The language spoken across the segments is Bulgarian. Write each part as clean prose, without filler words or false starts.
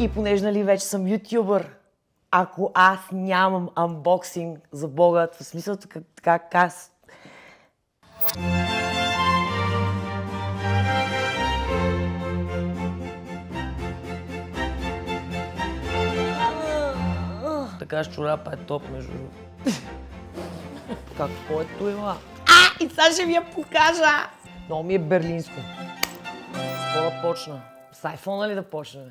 И понеже нали вече съм ютубър, ако аз нямам анбоксинг за Бога, в смисъл така аз... Така чорапа е топ между... Какво е това? И сега ще ви я покажа! Много ми е берлинско. С какво да почна? С iPhone ли да почнем?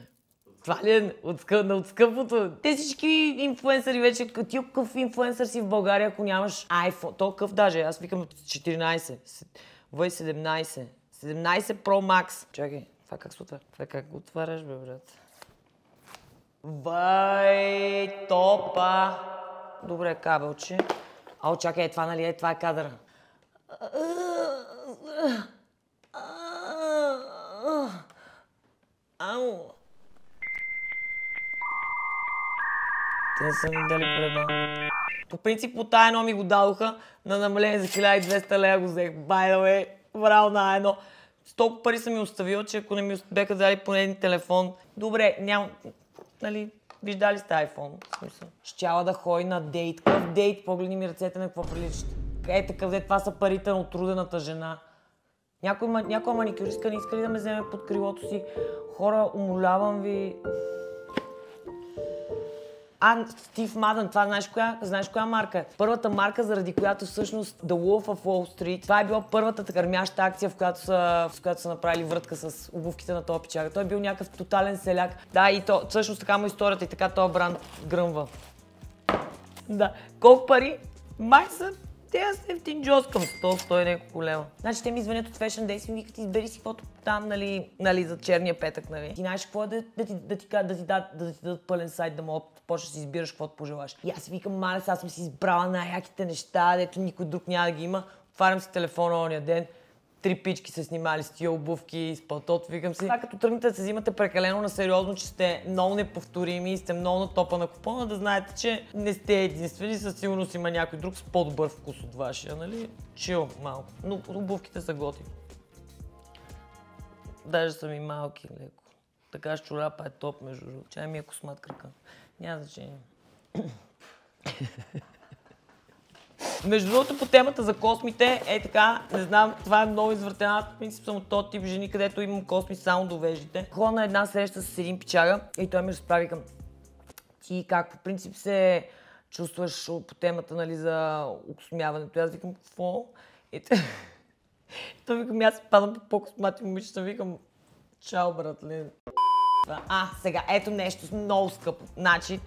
Това ли е от скъпото? Те всички инфлуенсъри вече, ти какъв инфлуенсър си в България, ако нямаш iPhone? То какъв даже? Аз викам 14, V17, 17 Pro Max. Чакай, това как се отваря? Това как го отваряш, бе, брат? Вай, топа! Добре, кабелче. Ало, чакай, това нали е, това е кадъра. Ау! Те не са ми дали преба. По принцип, по тая едно ми го дадоха на намаление за 1200 лева го взех. By the way, браво на едно. С толкова пари съм ми оставил, че ако не ми беха дали поне един телефон, добре, няма, нали, виждали сте iPhone, в смисъл. Щяла да ходи на дейт. Какъв дейт? Погледни ми ръцете на какво приличат. Е такъв, това са парите на отрудената жена. Някоя маникюристка не иска ли да ме вземе под крилото си? Хора, умолявам ви. Стив Мадън, това знаеш коя марка е? Първата марка, заради която всъщност The Wolf of Wall Street, това е била първата гърмяща акция, в която са направили врътка с обувките на този пичага. Той е бил някакъв тотален селяк. Да, и то, всъщност така му историята и така този бранд гръмва. Да, колко пари? Май са тези ефтин джоскам, 100 няколко лева. Значи те ми звънят от Fashion Days и ми викат, избери си каквото там, нали, за черния петък, нали. Ти знаеш какво е да ти дадат пълен сайт, да мога да почнеш да си избираш каквото пожелаш. И аз викам, мале, аз съм си избрала най-яките неща, дето никой друг няма да ги има. Отварям си телефона ония ден, 3 пички се снимали с тия обувки, с пълтото, викам си. Това като тръгнете да се взимате прекалено на сериозно, че сте много неповторими и сте много на топа на купона, да знаете, че не сте единствени, със сигурност има някой друг с по-добър вкус от вашия, нали? Чил малко, но обувките са готини. Даже са ми малки леко. Така чорапа е топ между другото. Чай ми е космат крака. Няма значение. Между другото, по темата за космите, е така, не знам, това е много извъртена. Аз по принцип съм от този тип жени, където имам косми само до веждите. Ходя на една среща с един пичага и той ми разправи към ти как по принцип се чувстваш по темата, нали, за окосмяването. Аз викам, какво? И той викам, аз падам по по-космати момичета, викам, чао, братле. Сега, ето нещо много скъпо. Значи,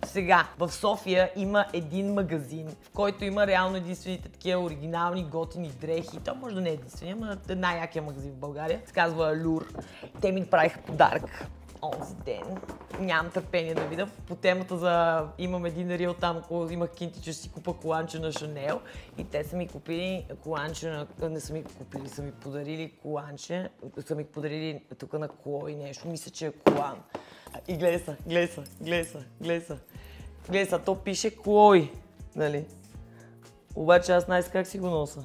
сега, в София има един магазин, в който има реално единствените такива оригинални готини дрехи. То може да не е единствения, но е най-якия магазин в България. Se казва Allure. Те ми направиха подарък онзи ден. Нямам търпение да видя. По темата за... Имам един рил там, ако имах кинти, че ще си купа коланче на Шанел. И те са ми купили коланче на... Не са ми купили, са ми подарили коланче. Са ми подарили тук на Клой нещо. Мисля, че е колан. И гледай са, то пише Клой, нали? Обаче аз знаеш как си го носа.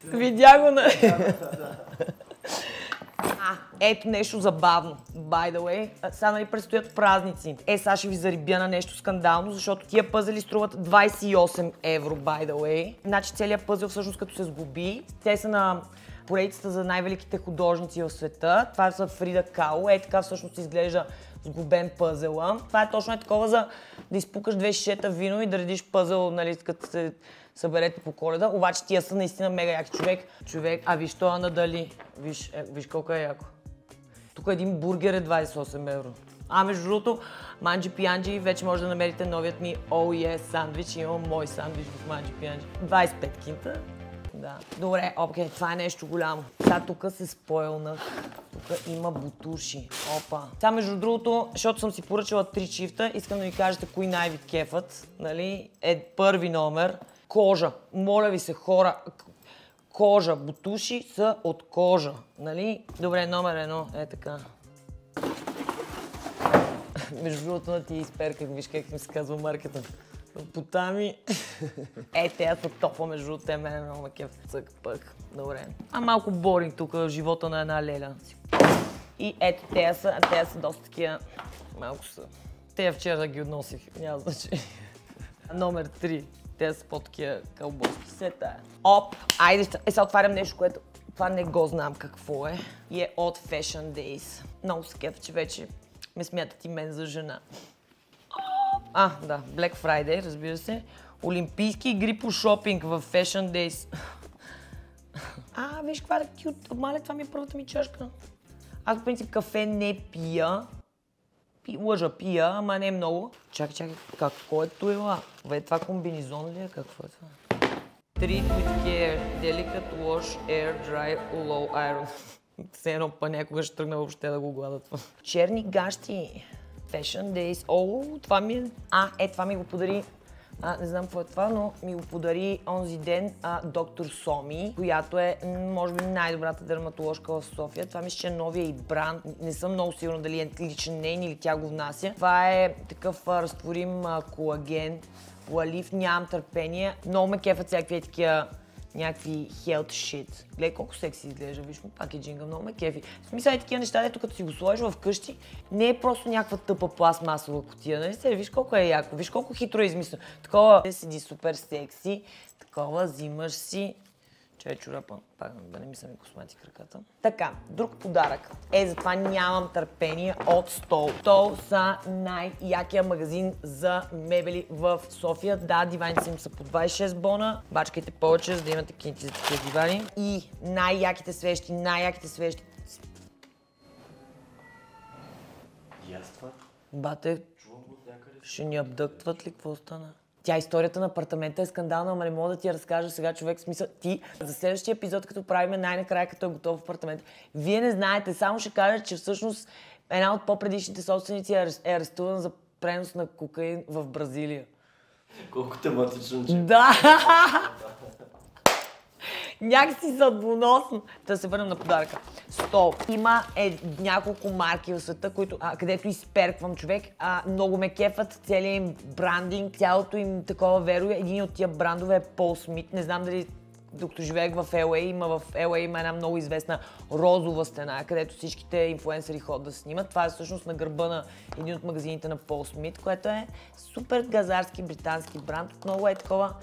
Видя го, нали? Ето нещо забавно, by the way. Сега нали предстоят празници. Сега ще ви зарибя на нещо скандално, защото тия пъзели струват 28 евро, by the way. Значи целият пъзел всъщност като се сгуби, те са на поредицата за най-великите художници в света. Това са Фрида Кало. Така всъщност изглежда сгубен пъзела. Това е точно такова за да изпукаш 2 шишета вино и да редиш пъзел, нали, като се съберете по Коледа. Обаче тия са наистина мега яки. Човек, виж това на Дали. Виж колко е яко. Тук един бургер е 28 евро. Между другото, Манджи Пианджи вече може да намерите новият ми Oh Yes сандвич. Имам мой сандвич в Манджи Пианджи. 25 кинта. Да. Добре, окей, това е нещо голямо. Сега тук се спойлнах. Тук има бутуши. Опа. Сега между другото, защото съм си поръчала 3 чифта, искам да ми кажете кои най-ви кефът. Нали? Първи номер. Кожа. Моля ви се, хора. Кожа. Бутуши са от кожа. Нали? Добре, номер 1 така. Между другото, на ти изперках, виж как ми се казва маркета. Потами. Те са топа между другото, те мене много ме кеф. Цък пък. Добре. Малко боринг тук, живота на една леля. И ето, те са доста такива. Малко са. Те вчера ги относих, няма значение. Номер 3. Те са по-такива кълбоски. Се тая. Оп! Айде, сега отварям нещо, което това не го знам какво е. И е от Fashion Days. Много се кефа, че вече ме смятат и мен за жена. Да, Black Friday, разбира се. Олимпийски игри по шопинг в Fashion Days. Виж каква е кют. Мале, това ми е първата ми чашка. Аз по принцип кафе не пия. Пия, ама не много. Чакай, какво е това? Това комбинезон ли е? Какво е това? Treat with care, delicate wash, air dry, low iron. Все едно па някога ще тръгна въобще да го гладат. Черни гащи. Fashion Days. Това ми е... това ми го подари... не знам какво е това, но ми го подари онзи ден доктор Соми, която е, може би, най-добрата дерматоложка в София. Това мисля, че е новия и бранд. Не съм много сигурна дали е личен нейн или тя го внася. Това е такъв разтворим колаген, лалив, нямам търпение. Много ме кефат всякакви такива някакви health shit. Гледай колко секси изглежда, виж му пакеджинга, много ме кефи. В смисъл е такива неща, дето като си го сложиш вкъщи, не е просто някаква тъпа пластмасова кутия, нали се? Виж колко е яко, виж колко хитро е измислено. Такова седи супер секси, такова взимаш си. Чай чорапа, пак да не мисля ми космати краката. Така, друг подарък. Затова нямам търпение от Стол. Стол са най-якия магазин за мебели в София. Да, диваните им са по 26 бона. Бачкайте повече, за да имате кинти за такива дивани. И най-яките свещи. И аз това? Бате, ще ни абдъктват ли? Какво стана? Историята на апартамента е скандална, ама не мога да ти я разкажа сега, човек. В смисъл, ти за следващия епизод, като правим най-накрая, като е готов апартамент, вие не знаете, само ще кажа, че всъщност една от по-предишните собственици е арестувана за пренос на кокаин в Бразилия. Колко тематично, че... Да! Някакси съдбоносно. Да се върнем на подаръка. Стол. Има няколко марки в света, където изперквам, човек. Много ме кефат, целият им брандинг, цялото им такова верое. Един от тия брандове е Пол Смит. Не знам дали докато живеех в LA, в LA има една много известна розова стена, където всичките инфлуенсъри ходят да снимат. Това е всъщност на гърба на един от магазините на Пол Смит, което е супер газарски британски бранд. Много е такова...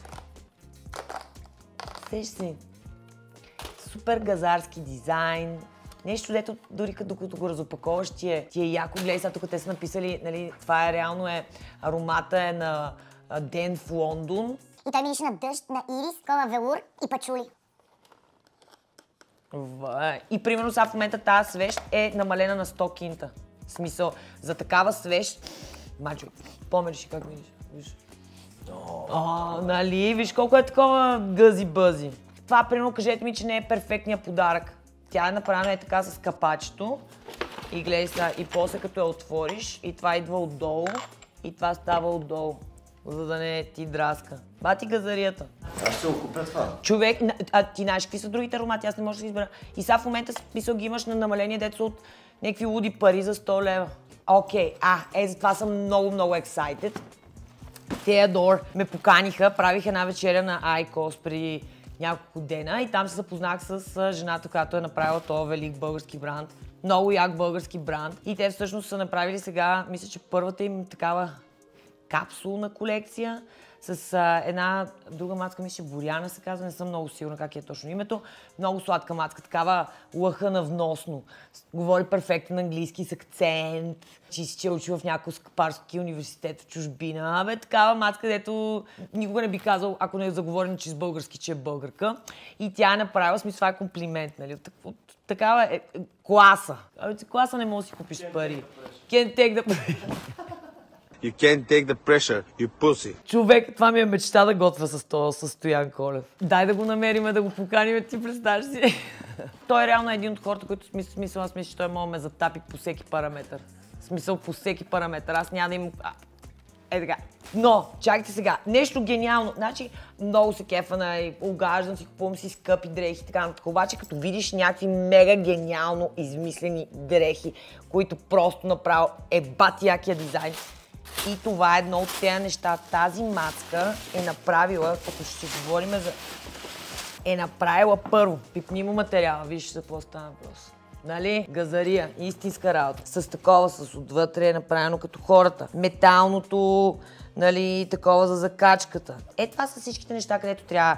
Супер газарски дизайн. Нещо, дето дори докато го разопаковаш, ти е яко. Гледай, сега тук те са написали, нали, това е реално аромата е на ден в Лондон. И той мирише на дъжд, на ирис, такова велур и пачули. И примерно сега в момента тази свещ е намалена на 100 кинта. В смисъл, за такава свещ... Мачо, помериш как мириш? Виж. Нали, виж колко е такова гъзи-бъзи. Това, примерно, кажете ми, че не е перфектният подарък. Тя е направена така с капачето. И гледай сега, и после като я отвориш, и това идва отдолу, и това става отдолу, за да не ти драска. Бати газарията. Аз ще го купя това. Човек, ти знаеш какви са другите аромати, аз не мога да ги избера. И сега в момента смисъл ги имаш на намаление, дето от някакви луди пари за 100 лева. Окей, за това съм много excited. Теодор ме поканиха, правих една вечеря на Айкос преди няколко дена и там се запознах с жената, която е направила този велик български бранд. Много як български бранд. И те всъщност са направили сега, мисля, че първата им такава капсулна колекция с една друга мацка, мисля, Боряна се казва, не съм много сигурна как е точно името. Много сладка мацка, такава лъхана вносно. Говори перфектен английски с акцент, че си учи в някакъв скъпарски университет в чужбина. Такава мацка, дето никога не би казал, ако не е заговорен, че с български, че е българка. И тя е направила, смисъл, това е комплимент, нали? Такава е класа. Класа не може да си купиш с пари. Can't take the... You can't take the pressure, you pussy. Човек, това ми е мечта да готвя с този Стоян Колев. Дай да го намерим, да го поканим, ти представяш си. Той е реално един от хората, които смисъл, аз мисля, че той може да ме затапи по всеки параметър. Смисъл по всеки параметър. Аз няма да им... така. Но, чакайте сега, нещо гениално. Значи, много се кефа, огаждам си, купувам си скъпи дрехи, така нататък. Обаче, като видиш някакви мега гениално измислени дрехи, които просто направо бати якия дизайн. И това е едно от тези неща. Тази мацка е направила, като ще говорим за... Е направила първо. Пипни му материала, виж за какво става въпрос. Нали? Газария, истинска работа. С такова, с отвътре е направено като хората. Металното, нали, такова за закачката. Това са всичките неща, където трябва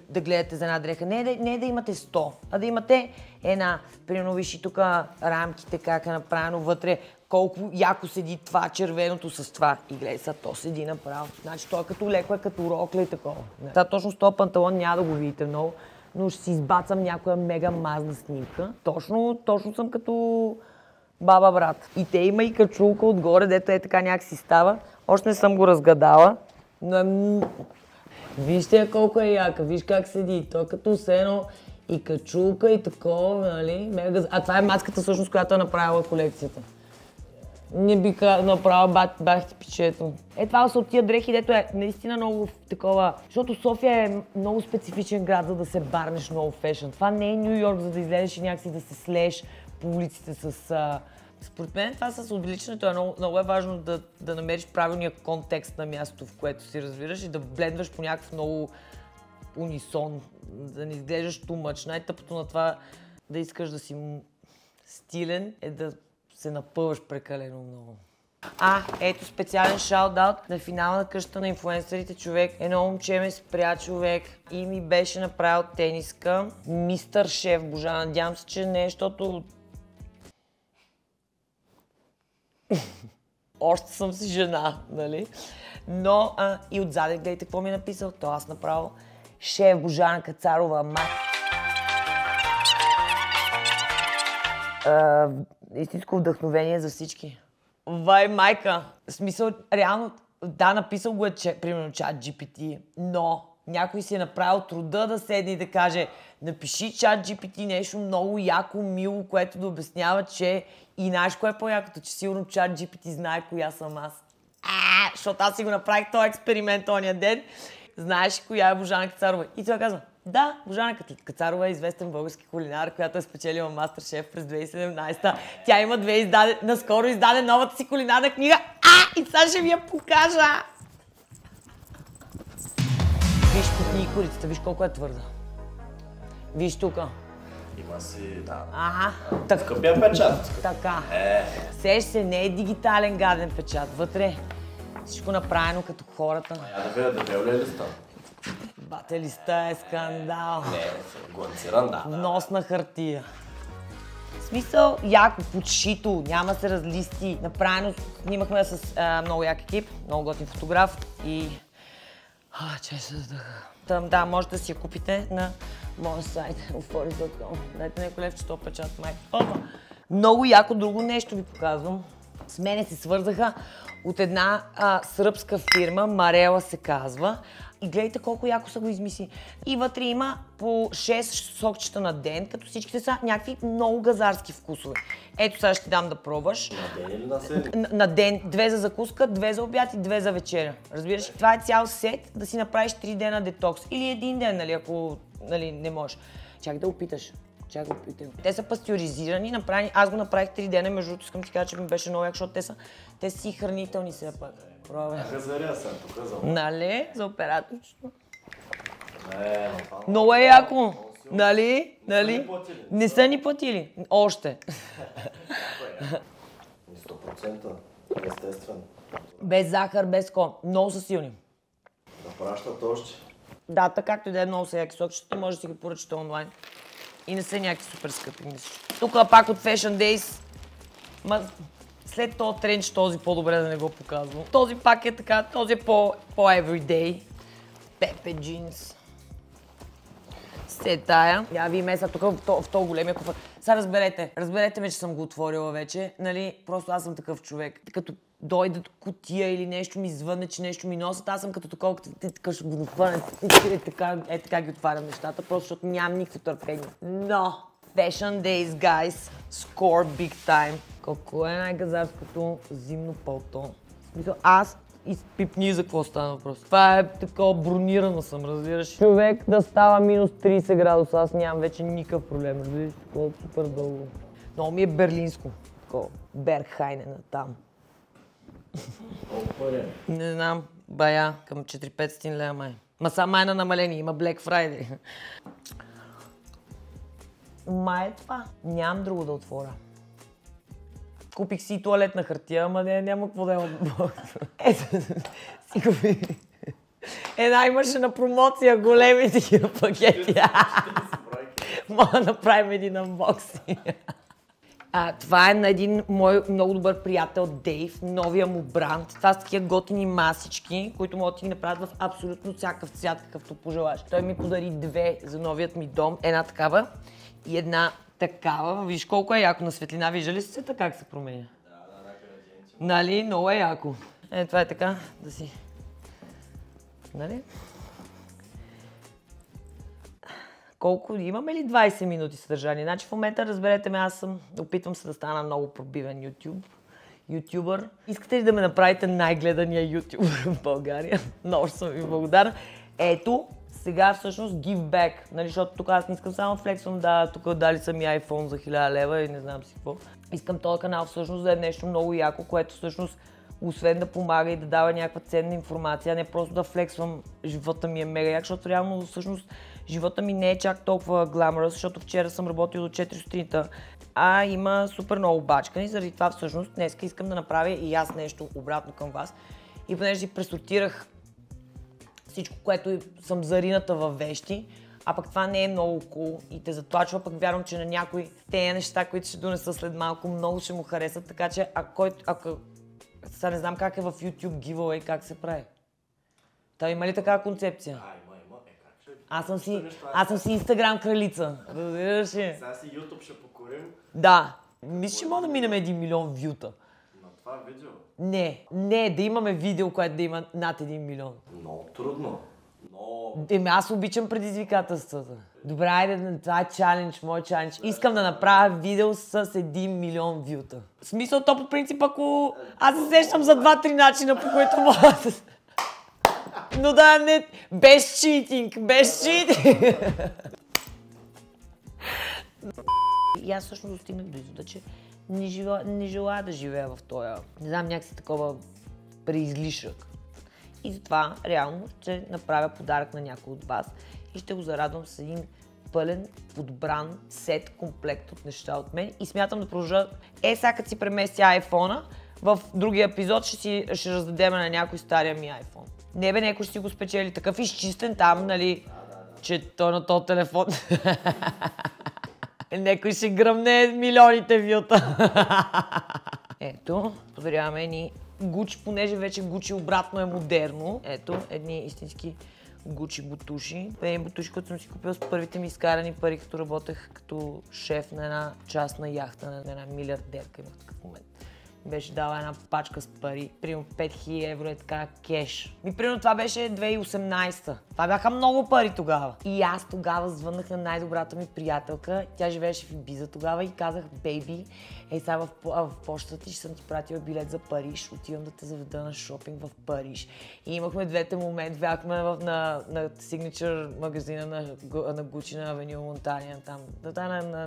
да гледате за една дреха. Не да имате 100, а да имате една. Примерно виж тук рамките, как е направено вътре, колко яко седи това, червеното с това. И гледай сега, то седи направо. Значи то е като леко, е като рокля и такова. Та точно с този панталон няма да го видите много, но ще си избацам някоя мега мазна снимка. Точно съм като баба брат. И те има и качулка отгоре, дето е така някак си става. Още не съм го разгадала, но е... Вижте колко е яка, виж как седи. Той като сено и качулка и такова, нали? А това е маската всъщност, която е направила колекцията. Не би направила бахти пичето. Това са от тия дрехи, дето е наистина много такова. Защото София е много специфичен град, за да се барнеш много фешън. Това не е Ню Йорк, за да излезеш и някакси да се слееш по улиците с... Според мен това с обличането е много е важно да намериш правилния контекст на мястото, в което си разбираш и да блендваш по някакъв много унисон, да не изглеждаш too much. Най-тъпото на това да искаш да си стилен е да се напъваш прекалено много. Ето специален шаут-аут на финала на къщата на инфлуенсърите, човек. Едно момче ме спря, човек, и ми беше направил тениска. Мистър Шеф, божа, надявам се, че не, защото... Още съм си жена, нали? Но и отзаде, гледайте какво ми е написал. То аз направо Шеф Божана Кацарова, истинско вдъхновение за всички. Вай, майка! В смисъл, реално, да, написал го е, примерно, чат GPT, но някой си е направил труда да седне и да каже: напиши чат GPT нещо много яко, мило, което да обяснява, че и знаеш кое е по-якото, че сигурно чат GPT знае коя съм аз. Защото аз си го направих този експеримент ония ден. Знаеш коя е Божана Кацарова? И той казва: да, Божана Кацарова е известен български кулинар, която е спечелила Мастер-шеф през 2017. Тя има наскоро издаде новата си кулинарна книга. И сега ще ви я покажа! Виж пипни корицата, виж колко е твърда. Виж тука. Има си, да. Скъпия печат. Така. Сеш се, не е дигитален гаден печат. Вътре всичко направено като хората. Я да видя, дебел ли е листа? Бате, листа е скандал. Не, гланциран, да. Внос на хартия. В смисъл, яко, подшито, няма се разлисти. Направено, снимахме с много як екип, много готин фотограф и... че се вдъха. Да, можете да си я купите на моя сайт, euphoris.com. Дайте някой левче, то печат май. Много яко друго нещо ви показвам. С мене се свързаха от една сръбска фирма, Марела се казва. И гледайте колко яко са го измисли. И вътре има по 6 сокчета на ден, като всичките са някакви много газарски вкусове. Ето сега ще ти дам да пробваш. На ден или на седмица? На ден. 2 за закуска, 2 за обяд и 2 за вечеря. Разбираш? Това е цял сет да си направиш 3 дена детокс. Или 1 ден, нали, ако не можеш. Чакай да опиташ. Те са пастеризирани, направени. Аз го направих 3 дена, между другото искам ти кажа, че ми беше много як, защото те са си хранителни все пак. Газария съм показал. Нали? За операторчето. Много е яко. Нали? Не са ни платили. Още. 100% естествено. Без захар, без кон. Много са силни. Да пращат още. Да, така както и да е, много са яки сокчета, може да си ги поръчате онлайн. И не са някакви супер скъпи, мисля. Тук пак от Fashion Days. След този тренч, този по-добре да не го показвам. Този пак е така, този е по-everyday. Пепе джинс. След тая. Я ви меса тук в този големия куфър. Сега разберете ме, че съм го отворила вече. Нали, просто аз съм такъв човек. Като дойдат кутия или нещо ми звънне, че нещо ми носят, аз съм като такова, като така ще го хвана, така ги отварям нещата, просто защото нямам никакво търпение. Но Fashion Days, guys, score big time. Колко е най-газарското зимно палто? Аз изпипни за какво стана въпрос. Това е такова бронирано съм, разбираш. Човек да става минус 30 градуса, аз нямам вече никакъв проблем, разбираш, такова супер дълго. Много ми е берлинско, такова Бергхайнена там. Колко пари? Не знам, бая, към 4-500 лева май. Ма са май на намаление, има Black Friday. Май е това. Нямам друго да отворя. Купих си туалетна хартия, ама няма какво да е от бокса. Ето, си купих. Една имаше на промоция големи такива пакети. Мога да направим един анбоксинг. Това е на един мой много добър приятел Дейв, новия му бранд. Това са такива готини масички, които могат да ти ги направят в абсолютно всякакъв цвят, какъвто пожелаш. Той ми подари две за новият ми дом. Една такава и една такава. Виж колко е яко на светлина. Вижда ли се как се променя? Да, Нали? Много е яко. Това е така, да си... Нали? Колко? Имаме ли 20 минути съдържание? Значи в момента, разберете ме, опитвам се да стана много пробивен ютубър. Искате ли да ме направите най-гледания ютубър в България? Много съм ви благодарна. Ето, сега всъщност give back, нали, защото тук аз не искам само флексвам, тук дали са ми iPhone за 1000 лева и не знам си какво. Искам този канал всъщност да е нещо много яко, което всъщност освен да помага и да дава някаква ценна информация, не просто да флексвам живота ми е мега як, защото реално всъщност живота ми не е чак толкова гламъръс, защото вчера съм работил до 4 сутринта, а има супер много бачкани, заради това всъщност днес искам да направя и аз нещо обратно към вас. И понеже си пресортирах всичко, което съм зарината във вещи, а пък това не е много cool и те затлачва, пък вярвам, че на някой тези неща, които ще донеса след малко, много ще му харесат, така че ако сега не знам как е в YouTube giveaway, как се прави. Та има ли такава концепция? Има. Как ще... Аз съм си Instagram кралица. Разбираш ли? Сега си YouTube ще покорим. Да. Мисля, че мога да минем 1 милион вюта. На това видео? Не, да имаме видео, което да има над 1 милион. Много трудно. Аз обичам предизвикателствата. Добре, айде, това е чалендж, мой чалендж. Искам да направя видео с 1 милион вюта. В смисъл, то по принцип, ако аз се сещам за 2-3 начина, по които мога да... Но да, не... Без читинг! И аз всъщност достигнах до извода, че не желая да живея в този, не знам, някакси такова преизлишък. И затова реално ще направя подарък на някой от вас и ще го зарадвам с един пълен, подбран сет, комплект от неща от мен и смятам да продължа. Сега като си преместя iPhone-а, в другия епизод ще раздадем на някой стария ми iPhone. Не бе, някой ще си го спечели такъв изчистен там, нали, че той на този телефон. Някой ще гръмне милионите вюта. Ето, подаряваме ни Гучи, понеже вече Гучи обратно е модерно. Ето, едни истински Гучи бутуши. Едни бутуши, които съм си купил с първите ми изкарани пари, като работех като шеф на една частна яхта, на една милиардерка имах такъв момент. Беше дала една пачка с пари, примерно 5000 евро е така кеш. Примерно това беше 2018-та. Това бяха много пари тогава. И аз тогава звъннах на най-добрата ми приятелка. Тя живееше в Ибиза тогава и казах, бейби, сега в почтата ти ще съм ти пратила билет за Париж, отивам да те заведа на шопинг в Париж. И имахме двете момент, бяхме на Signature магазина на Гучи на Авеню Монтания, там,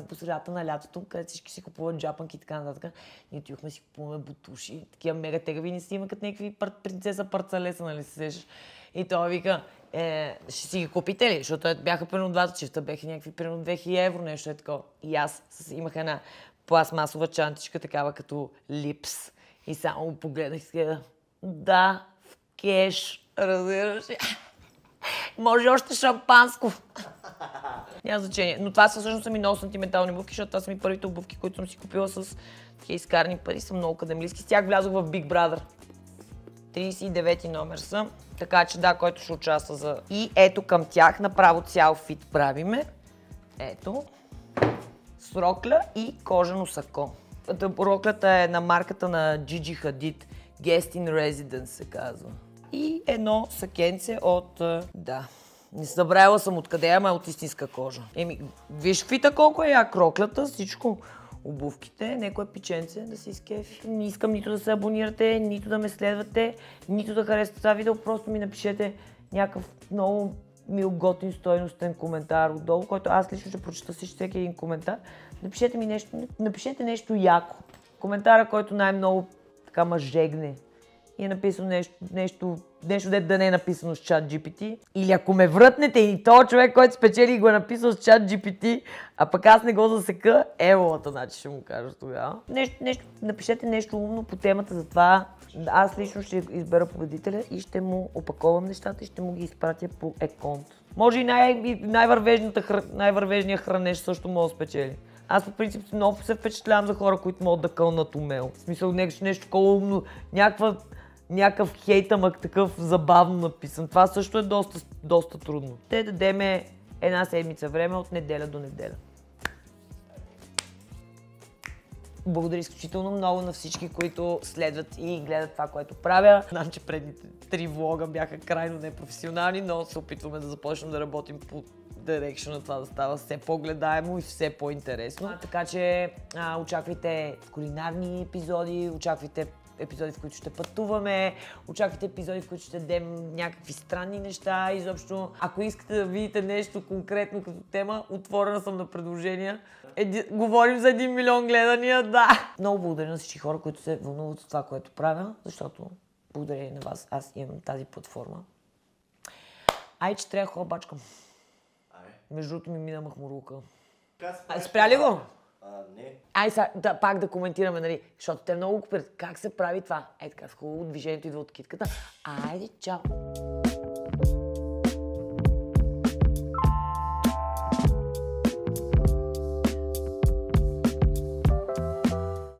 по средата на лятото, където всички си купуват джапанки и така нататък. Ние отивахме си купуваме бутуши, такива мега тегави, не си има като някакви принцеса парцалеса, нали се сещаш. И той вика, ще си ги купите ли? Защото бяха примерно двата чифта, бяха някакви примерно 2000 евро, нещо е такова. И аз имах една пластмасова чантичка, такава като липс. И само го погледнах и казах, да, в кеш, разбираш ли? Може още шампанско. Няма значение. Но това всъщност са ми много сантиментални обувки, защото това са ми първите обувки, които съм си купила с такива изкарани пари. Съм много академийски. С тях влязох в Big Brother. 39 номер са. Така че да, който ще участва за... И ето към тях направо цял фит правиме. Ето. С рокля и кожено сако. Роклята е на марката на Gigi Hadid. Guest in Residence се казва. И едно сакенце от... да. Не забравила съм откъде, ама е от истинска кожа. Виж фита колко е як роклята, всичко. Обувките, некое пиченце да се изкефи. Не искам нито да се абонирате, нито да ме следвате, нито да харесате това видео. Просто ми напишете някакъв много мил, готин, стойностен коментар отдолу, който аз лично ще прочета всеки един коментар. Напишете ми нещо, напишете нещо яко. Коментара, който най-много така ма жегне и е написано нещо да не е написано с чат GPT. Или ако ме врътнете и този човек, който спечели го е написал с чат GPT, а пък аз не го засека, еволата, значи ще му кажа тогава. Напишете нещо умно по темата за това. Аз лично ще избера победителя и ще му опаковам нещата и ще му ги изпратя по еконт. Може и най-вървежният хранеж също може да спечели. Аз по принцип много се впечатлявам за хора, които могат да кълнат умело. В смисъл нещо такова умно, някакъв хейт, ама такъв забавно написан. Това също е доста трудно. Те дадеме една седмица време от неделя до неделя. Благодаря изключително много на всички, които следват и гледат това, което правя. Знам, че предните 3 влога бяха крайно непрофесионални, но се опитваме да започнем да работим по дирекшн на това да става все по-гледаемо и все по-интересно. Така че очаквайте кулинарни епизоди, очаквайте епизоди, в които ще пътуваме, очаквайте епизоди, в които ще дадем някакви странни неща. Изобщо, ако искате да видите нещо конкретно като тема, отворена съм на предложения. Говорим за 1 милион гледания, да! Много благодаря на всички хора, които се вълнуват от това, което правя, защото благодарение на вас аз имам тази платформа. Че трябва да ходя бачкам. Между другото ми мина махмурлука. Спря ли го? Не. Сега пак да коментираме, нали, защото те много купират. Как се прави това? Така, с хубаво движението идва от китката. Айде, чао!